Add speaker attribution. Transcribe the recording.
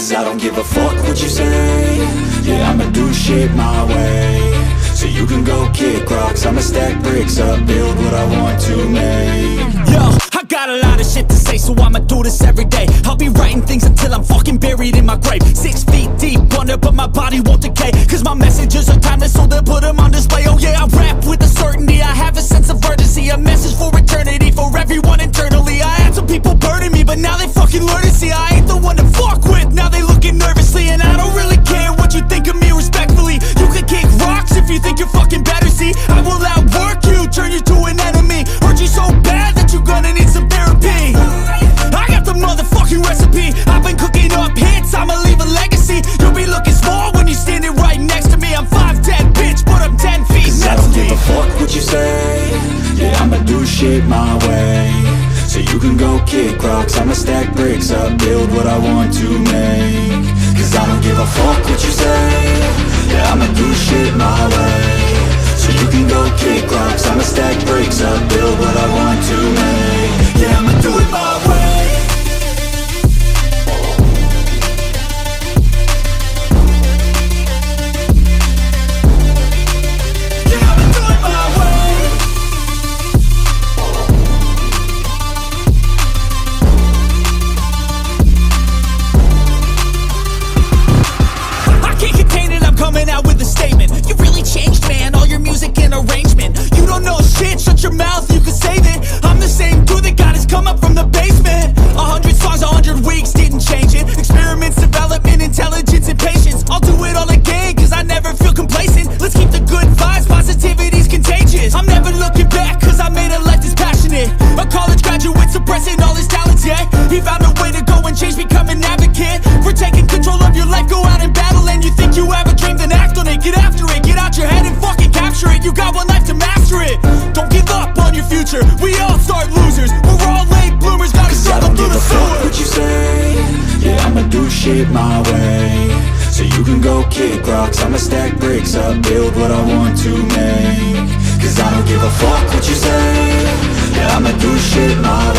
Speaker 1: Cause I don't give a fuck what you say. Yeah, I'ma do shit my way. So you can go kick rocks, I'ma stack bricks up, build what I want to make.
Speaker 2: Yo, I got a lot of shit to say, so I'ma do this every day. I'll be writing things until I'm fucking buried in my grave. 6 feet deep under, but my body won't decay. Cause my messages are timeless, so they'll put them on display. Oh yeah, I rap with a certainty, I have a sense of urgency. A message for eternity, for everyone internally. I had some people burning me, but now they fucking learn to see I ain't the one to fuck with, now they looking nervously. And I don't really care what you think of me, respectfully. You can kick rocks if you think you're fucking better, see. I will outwork you, turn you to an enemy. Hurt you so bad that you're gonna need some therapy. I got the motherfucking recipe. I've been cooking up hits, I'ma leave a legacy. You'll be looking small when you're standing right next to me. I'm 5'10", bitch, but I'm 10 feet next to me.
Speaker 1: I don't give a fuck what you say. Yeah, I'ma do shit my way. So you can go kick rocks, I'ma stack bricks up, build what I want to make. Cause I don't give a fuck what you say. Yeah, I'ma do shit my way. So you can go kick rocks, I'ma stack bricks up, build what I want to make. Yeah, I'ma do it my way.
Speaker 2: Coming out with a statement. You really changed, man, all your music and arrangement. You don't know shit, shut your mouth, you can save it. I'm the same dude that got his come up from the basement. 100 songs, 100 weeks, didn't change it. Experiments, development, intelligence, and patience. I'll do it all again, cause I never feel complacent. Let's keep the good vibes, positivity's contagious. I'm never looking back, cause I made a life that's passionate. A college graduate suppressing all his talents, yeah. He found a way to go and change, become an advocate. For taking control of your life, go out and battle. And you think you have a dream, then act on it. Get after it, get out your head and fucking capture it. You got one life to master it. Don't give up on your future, we all start losers. We're all late bloomers, gotta struggle through the sewer.
Speaker 1: I don't give a fuck what you say. Yeah, I'ma do shit my way. So you can go kick rocks, I'ma stack bricks up, build what I want to make. Cause I don't give a fuck what you say. Yeah, I'ma do shit my